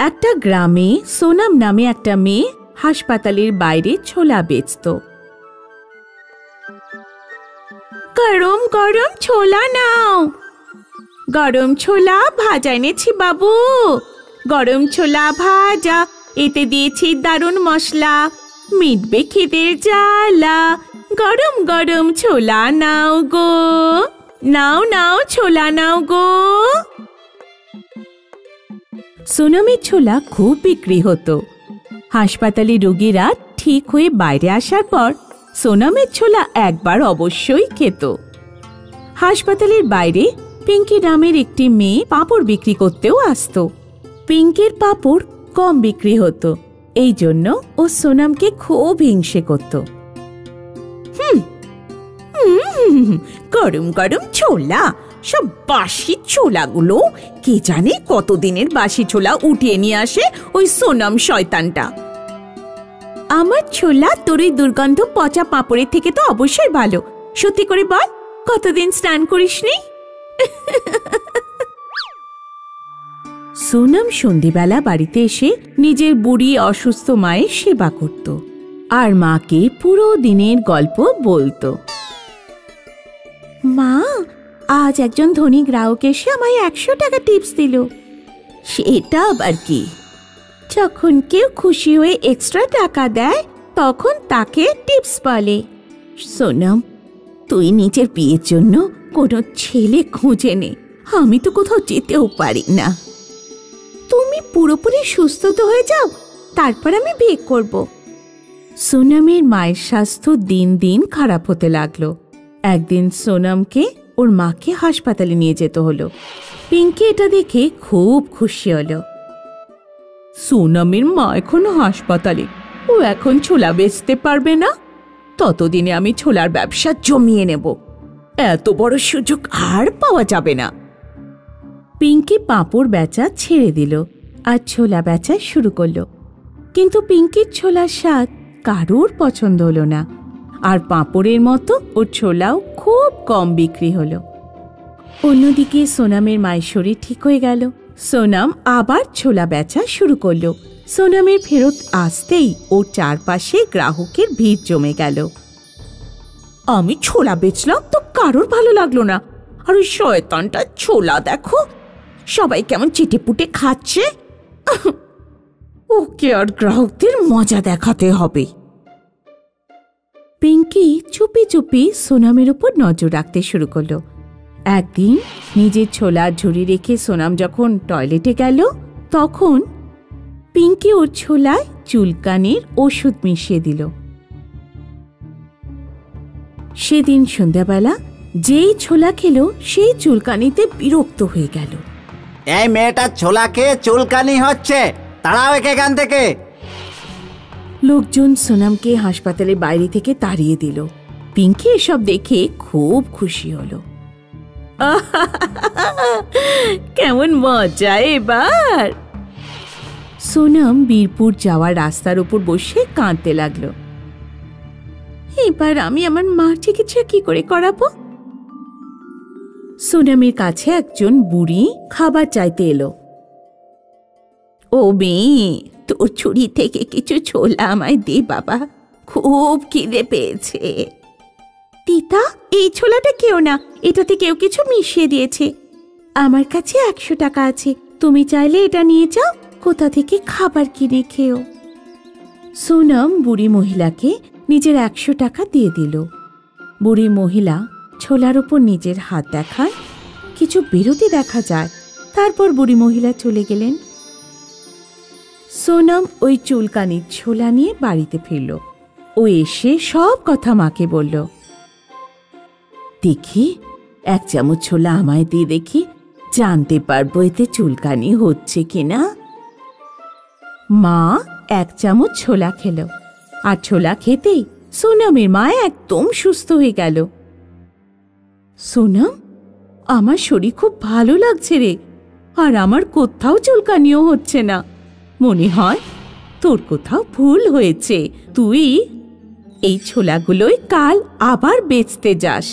একটা গ্রামে সোনাম নামে একটা মেয়ে হাসপাতালের বাইরে ছোলা বেচত। গরম গরম ছোলা নাও, গরম ছোলা ভাজা এনেছি বাবু, গরম ছোলা ভাজা, এতে দিয়েছি দারুণ মশলা, মিটবে খিদের জ্বালা, গরম গরম ছোলা নাও গো, নাও নাও ছোলা নাও গো। সোনামের ছোলা খুব বিক্রি হতো। হাসপাতালে রোগীরা ঠিক হয়ে বাইরে আসার পর সোনামের ছোলা একবার অবশ্যই খেত। হাসপাতালের বাইরে পিঙ্কি নামের একটি মেয়ে পাঁপড় বিক্রি করতেও আসতো। পিঙ্কির পাঁপড় কম বিক্রি হতো, এই জন্য ও সোনামকে খুব হিংসে করত। গরম গরম ছোলা, সব বাসি ছোলাগুলো, কে জানে কতদিনের বাসি ছোলা উঠিয়ে নিয়ে আসে ওই সোনাম শয়তানটা। আমার ছোলা তোর ওই দুর্গন্ধ পচা পাঁপড়ের থেকে তো অবশ্যই ভালো। সত্যি করে বল, কতদিন স্নান করিসনি? সোনাম সন্ধ্যেবেলা বাড়িতে এসে নিজের বুড়ি অসুস্থ মায়ের সেবা করত আর মাকে পুরো দিনের গল্প বলতো। মা, আজ একজন ধনী গ্রাহক এসে আমায় 100 টাকা টিপস দিল। সেটা আবার কি? যখন কেউ খুশি হয়ে এক্সট্রা টাকা দেয় তখন তাকে টিপস বলে। সোনাম, তুই নিজের বিয়ের জন্য কোনো ছেলে খুঁজে নে, আমি তো কোথাও যেতেও পারি না। তুমি পুরোপুরি সুস্থ তো হয়ে যাও, তারপর আমি বিয়ে করব। সোনামের মায়ের স্বাস্থ্য দিন দিন খারাপ হতে লাগলো। একদিন সোনামকে ওর মাকে হাসপাতালে নিয়ে যেতে হলো। পিঙ্কি এটা দেখে খুব খুশি হলো। সোনামের মা এখন হাসপাতালে, ও এখন ছোলা বেচতে পারবে না, ততদিনে আমি ছোলার ব্যবসা জমিয়ে নেব, এত বড় সুযোগ আর পাওয়া যাবে না। পিঙ্কি পাঁপড় বেচা ছেড়ে দিল আর ছোলা বেচা শুরু করলো। কিন্তু পিঙ্কির ছোলার স্বাদ কারোর পছন্দ হলো না, আর পাঁপড়ের মতো ওর ছোলাও খুব কম বিক্রি হলো। অন্যদিকে সোনামের মায়ের শরীর ঠিক হয়ে গেল। সোনাম আবার ছোলা বেচা শুরু করলো। সোনামের ফেরত আসতেই ওর চারপাশে গ্রাহকের ভিড় জমে গেল। আমি ছোলা বেচলাম তো কারোর ভালো লাগলো না, আর ওই শয়তানটা ছোলা দেখো সবাই কেমন চেটেপুটে খাচ্ছে, ওকে আর গ্রাহকদের মজা দেখাতে হবে। পিঙ্কি চুপি চুপি সোনামের উপর নজর রাখতে শুরু করলো। একদিন নিজের ছোলার ঝুড়ি রেখে সোনাম যখন টয়লেটে গেল, তখন পিঙ্কি ওর ছোলায় চুলকানির ওষুধ মিশিয়ে দিল। সেদিন সন্ধ্যাবেলা যেই ছোলা খেলো সেই চুলকানিতে বিরক্ত হয়ে গেল। এই মেয়েটার ছোলা খেয়ে চুলকানি হচ্ছে, তাড়াও একে এখান থেকে। লোকজন সোনামকে হাসপাতালের বাইরে থেকে তাড়িয়ে দিল। পিঙ্কি এসব দেখে খুব খুশি হলো। কেমন মজা এবার। সোনাম বীরপুর যাওয়ার রাস্তার উপর বসে কাঁদতে লাগলো। এবার আমি আমার মার চিকিৎসা কি করে করাবো? সোনামের কাছে একজন বুড়ি খাবার চাইতে এলো। ও মেয়ে, তোর ছুরি থেকে কিছু ছোলা আমায় দে বাবা, খুব খিদে পেয়েছে। তিতা, এই ছোলাটা কেউ না, এটাতে কেউ কিছু মিশিয়ে দিয়েছে। আমার কাছে 100 টাকা আছে, তুমি চাইলে এটা নিয়ে যাও, কোথা থেকে খাবার কিনে খেও। সোনাম বুড়ি মহিলাকে নিজের 100 টাকা দিয়ে দিল। বুড়ি মহিলা ছোলার উপর নিজের হাত দেখায়, কিছু বিরতি দেখা যায়, তারপর বুড়ি মহিলা চলে গেলেন। সোনাম ওই চুলকানির ছোলা নিয়ে বাড়িতে ফিরল। ও এসে সব কথা মাকে বলল। দেখি 1 চামচ ছোলা আমায় দিয়ে দেখি, জানতে পারবো এতে চুলকানি হচ্ছে কিনা। মা 1 চামচ ছোলা খেল, আর ছোলা খেতেই সোনামের মা একদম সুস্থ হয়ে গেল। সোনাম, আমার শরীর খুব ভালো লাগছে রে, আর আমার কোথাও চুলকানিও হচ্ছে না। মনে হয় তোর কোথাও ভুল হয়েছে, তুই এই ছোলাগুলোই কাল আবার বেচতে যাস।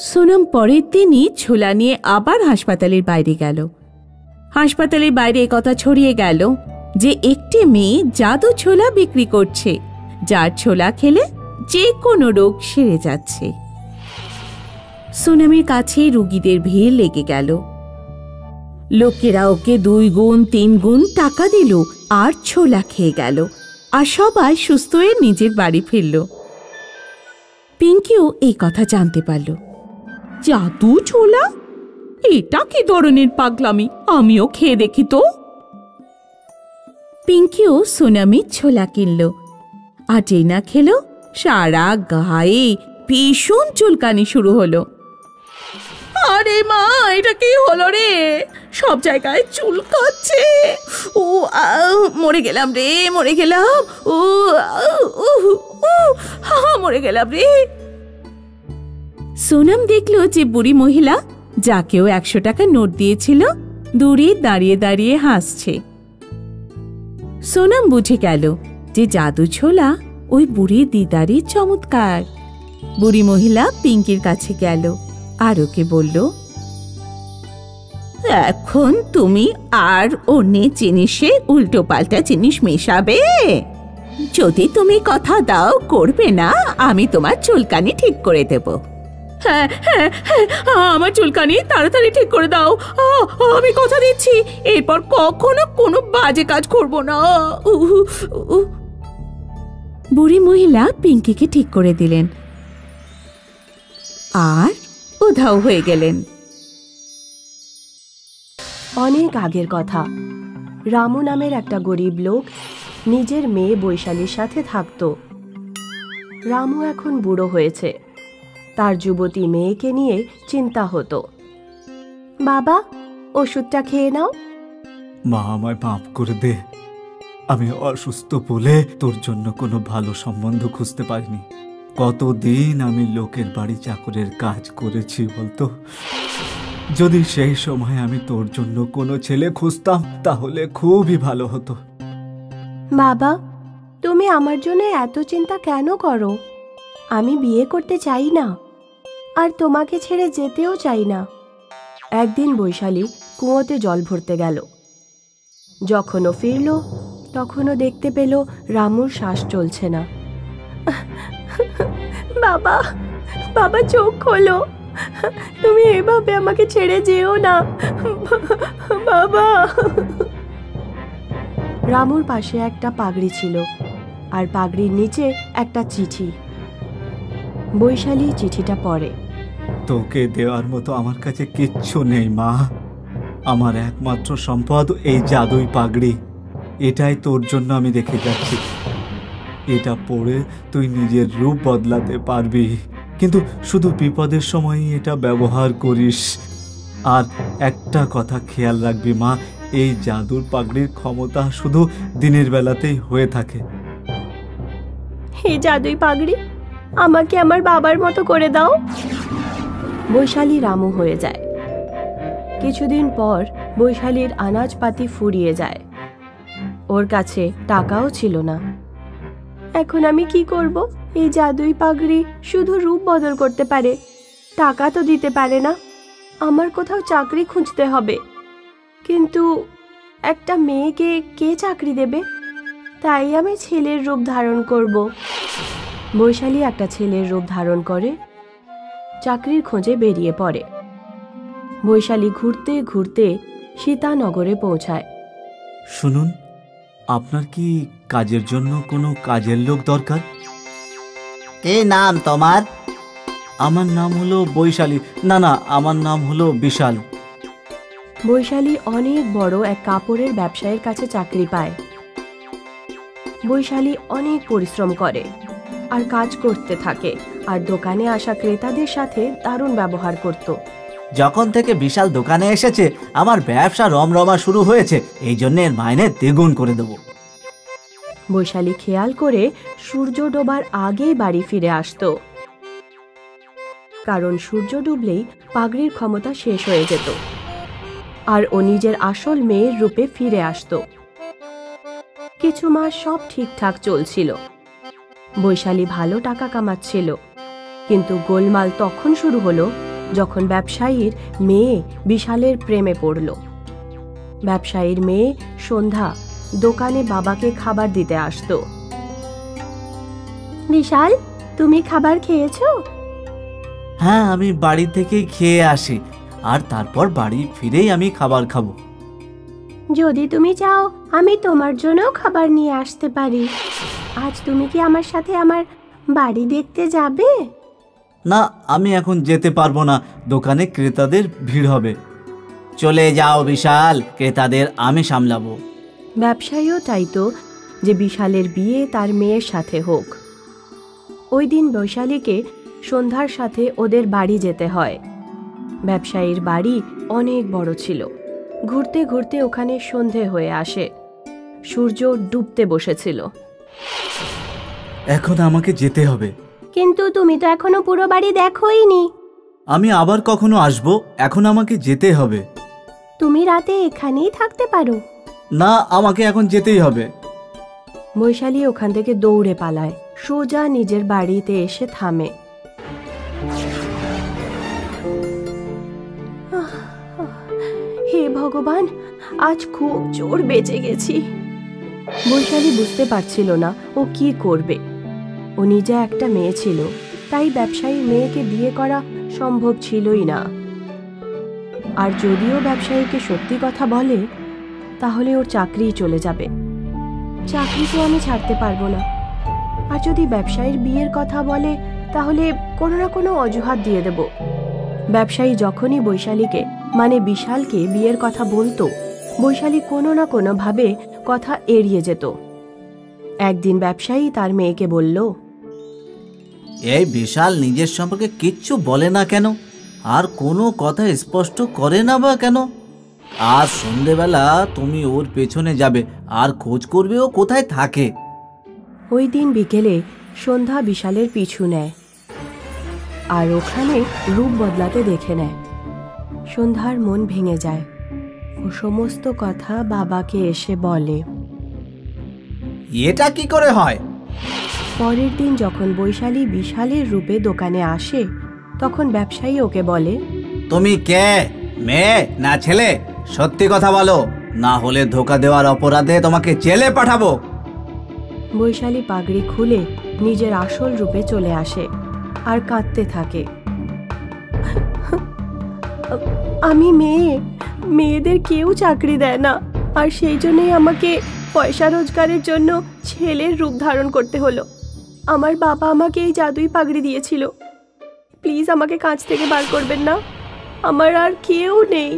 সোনম পরের দিনই ছোলা নিয়ে আবার হাসপাতালের বাইরে গেল। হাসপাতালের বাইরে কথা ছড়িয়ে গেল যে একটি মেয়ে জাদু ছোলা বিক্রি করছে, যার ছোলা খেলে যে কোনো রোগ সেরে যাচ্ছে। সোনমের কাছে রোগীদের ভিড় লেগে গেল। লোকেরা ওকে 2 গুণ 3 গুণ টাকা দিল আর ছোলা খেয়ে গেল, আর সবাই সুস্থ হয়ে নিজের বাড়ি ফিরল। পিঙ্কিও এই কথা জানতে পারল। জাদু ছোলা, এটা কি ধরনের পাগলামি, আমিও খেয়ে দেখি তো। পিঙ্কিও সোনামির ছোলা কিনল, আর যেই না খেলো সারা গায়ে ভীষণ চুলকানি শুরু হলো। আরে মা, এটা কি হলো রে? সব জায়গায় চুলকাচ্ছে। ও মরে গেলাম রে, মরে গেলাম। ও মরে গেলাম রে। সোনম দেখলো যে বুড়ি মহিলা, যাকেও 100 টাকা নোট দিয়েছিল, দূরে দাঁড়িয়ে দাঁড়িয়ে হাসছে। সোনম বুঝে গেল যে জাদু ছোলা ওই বুড়ির দিদারই চমৎকার। বুড়ি মহিলা পিঙ্কির কাছে গেল আর ওকে বলল, এখন তুমি আর অন্য জিনিসে উল্টো পাল্টা জিনিস মেশাবে? যদি তুমি কথা দাও করবে না, আমি তোমার চুলকানি ঠিক করে দেব। হ্যাঁ হ্যাঁ হ্যাঁ, আমার চুলকানি তাড়াতাড়ি ঠিক করে দাও, আমি কথা দিচ্ছি এরপর কখনো কোনো বাজে কাজ করব না। বুড়ি মহিলা পিঙ্কিকে ঠিক করে দিলেন আর উধাও হয়ে গেলেন। অনেক আগের কথা। রামু নামের একটা গরিব লোক নিজের মেয়ে বৈশালীর সাথে থাকত। রামু এখন বুড়ো হয়েছে, তার যুবতী মেয়েকে নিয়ে চিন্তা হতো। বাবা, ওষুধটা খেয়ে নাও। মা, আমায় মাফ করে দে। আমি অসুস্থ বলে তোর জন্য কোনো ভালো সম্বন্ধ খুঁজতে পারিনি। কতদিন আমি লোকের বাড়ি চাকরের কাজ করেছি বলতো। যদি সেই সময় আমি তোর জন্য কোনো ছেলে খুঁজতাম তাহলে খুবই ভালো হতো। বাবা, তুমি আমার জন্য এত চিন্তা কেন করো? আমি বিয়ে করতে চাই না, আর তোমাকে ছেড়ে যেতেও চাই না। একদিন বৈশালী কুয়োতে জল ভরতে গেল। যখন ও ফিরল তখনও দেখতে পেল রামুর শ্বাস চলছে না। বাবা, বাবা চোখ খোলো, তুমি এভাবে আমাকে ছেড়ে যেও না বাবা। রামুর পাশে একটা পাগড়ি ছিল, আর পাগড়ির নিচে একটা চিঠি। বৈশালী চিঠিটা পড়ে। তোকে দেওয়ার মতো আমার কাছে কিচ্ছু নেই মা। আমার একমাত্র সম্পদ এই জাদুই পাগড়ি। এটাই তোর জন্য আমি রেখে যাচ্ছি। এটা পড়ে তুই নিজের রূপ বদলাতে পারবি, কিন্তু শুধু বিপদের সময়ই এটা ব্যবহার করিস। আর একটা কথা খেয়াল রাখবি মা, এই জাদুর পাগড়ির ক্ষমতা শুধু দিনের বেলাতেই হয়ে থাকে। এই জাদুই পাগড়ি আমাকে আমার বাবার মতো করে দাও। বৈশালী রামু হয়ে যায়। কিছুদিন পর বৈশালীর আনাজপাতি ফুরিয়ে যায়। ওর কাছে টাকাও ছিল না। এখন আমি কি করব? এই জাদুই পাগড়ি শুধু রূপ বদল করতে পারে, টাকা তো দিতে পারে না। আমার কোথাও চাকরি খুঁজতে হবে, কিন্তু একটা মেয়েকে কে চাকরি দেবে? তাই আমি ছেলের রূপ ধারণ করব। বৈশালী একটা ছেলের রূপ ধারণ করে চাকরির খোঁজে বেরিয়ে পড়ে। বৈশালী ঘুরতে ঘুরতে সীতানগরে পৌঁছায়। শুনুন, আপনার কি কাজের জন্য কোনো কাজের লোক দরকার? কি নাম তোমার? আমার নাম হলো বৈশালী। না না, আমার নাম হলো বিশাল। বৈশালী অনেক বড় এক কাপড়ের ব্যবসায়ীর কাছে চাকরি পায়। বৈশালী অনেক পরিশ্রম করে আর কাজ করতে থাকে, আর দোকানে আসা ক্রেতাদের সাথে দারুণ ব্যবহার করত। যখন থেকে বিশাল দোকানে এসেছে আমার ব্যবসা রমরমা শুরু হয়েছে, এই জন্য এর মাইনে দ্বিগুণ করে দেব। বৈশালী খেয়াল করে সূর্য ডোবার আগেই বাড়ি ফিরে আসতো, কারণ সূর্য ডুবলেই পাগড়ির ক্ষমতা শেষ হয়ে যেত আর ও নিজের আসল মেয়ের রূপে ফিরে আসতো। কিছু মাস সব ঠিকঠাক চলছিল। বৈশালী ভালো টাকা কামাচ্ছিল, কিন্তু গোলমাল তখন শুরু হলো যখন ব্যবসায়ীর মেয়ে বিশালের প্রেমে পড়ল। ব্যবসায়ীর মেয়ে সন্ধ্যা দোকানে বাবাকে খাবার দিতে আসতো। বিশাল, তুমি খাবার খেয়েছো? হ্যাঁ, আমি বাড়ি থেকেই খেয়ে আসি, আর তারপর বাড়ি ফিরেই আমি খাবার খাবো। যদি তুমি চাও আমি তোমার জন্য খাবার নিয়ে আসতে পারি। আজ তুমি কি আমার সাথে আমার বাড়ি দেখতে যাবে? না, আমি এখন যেতে পারবো না, দোকানে ক্রেতাদের ভিড় হবে। চলে যাও বিশাল, ক্রেতাদের আমি সামলাবো। ব্যবসায়ীও চাইতো যে বিশালের বিয়ে তার মেয়ের সাথে হোক। ওই দিন বৈশালীকে সন্ধ্যার সাথে ওদের বাড়ি যেতে হয়। ব্যবসায়ীর বাড়ি অনেক বড় ছিল। ঘুরতে ঘুরতে ওখানে সন্ধে হয়ে আসে। সূর্য ডুবতে বসেছিল। এখন আমাকে যেতে হবে। কিন্তু তুমি তো এখনো পুরো বাড়ি দেখোইনি। আমি আবার কখনো আসবো, এখন আমাকে যেতে হবে। তুমি রাতে এখানেই থাকতে পারো। না, আমাকে এখন যেতেই হবে। বৈশালী ওখান থেকে দৌড়ে পালায়, সোজা নিজের বাড়িতে এসে থামে। হে ভগবান, আজ খুব জোর বেঁচে গেছি। বৈশালী বুঝতে পারছিল না ও কি করবে। ও নিজে একটা মেয়ে ছিল, তাই ব্যবসায়ী মেয়েকে বিয়ে করা সম্ভব ছিলই না। আর যদিও ব্যবসায়ীকে সত্যি কথা বলে, তাহলে ওর চাকরিই চলে যাবে। চাকরি তো আমি ছাড়তে পারবো না। আর যদি ব্যবসায়ীর বিয়ের কথা বলে, তাহলে কোনো না কোনো অজুহাত দিয়ে দেব। ব্যবসায়ী যখনই বৈশালীকে মানে বিশালকে বিয়ের কথা বলতো, বৈশালী কোনো না কোনো ভাবে কথা এড়িয়ে যেত। একদিন ব্যবসায়ী তার মেয়েকে বলল, এই বিশাল নিজের সম্পর্কে কিচ্ছু বলে না কেন, আর কোনো কথা স্পষ্ট করে না বা কেন? আজ সন্ধেবেলা তুমি ওর পেছনে যাবে আর খোঁজ করবে ও কোথায় থাকে। ওই দিন বিকেলে সন্ধ্যা বিশালের পিছু নেয় আর ওখানে রূপ বদলাতে দেখে নেয়। সন্ধ্যার মন ভেঙে যায়। ও সমস্ত কথা বাবাকে এসে বলে। এটা কি করে হয়? পরের দিন যখন বৈশালী বিশালের রূপে দোকানে আসে, তখন ব্যবসায়ী ওকে বলে, তুমি কে, মেয়ে না ছেলে? সত্যি কথা বলো, না হলে ধোকা দেওয়ার অপরাধে তোমাকে জেলে পাঠাবো। বৈশালী পাগড়ি খুলে নিজের আসল রূপে চলে আসে আর কাঁদতে থাকে। আমি মেয়ে, মেয়েদের কেউ চাকরি দেয় না, আর সেই জন্যই আমাকে পয়সা রোজগারের জন্য ছেলের রূপ ধারণ করতে হলো। আমার বাবা আমাকে এই জাদুই পাগড়ি দিয়েছিল। প্লিজ আমাকে কাঁচ থেকে বার করবেন না, আমার আর কেউ নেই।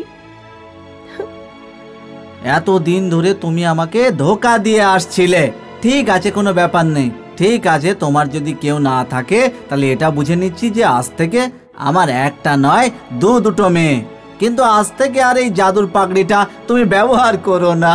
এতদিন ধরে তুমি আমাকে ধোকা দিয়ে আসছিলে। ঠিক আছে, কোনো ব্যাপার নেই। ঠিক আছে, তোমার যদি কেউ না থাকে, তাহলে এটা বুঝে নিচ্ছি যে আজ থেকে আমার একটা নয় দুটো মেয়ে। কিন্তু আজ থেকে আর এই জাদুর পাগড়িটা তুমি ব্যবহার করো না।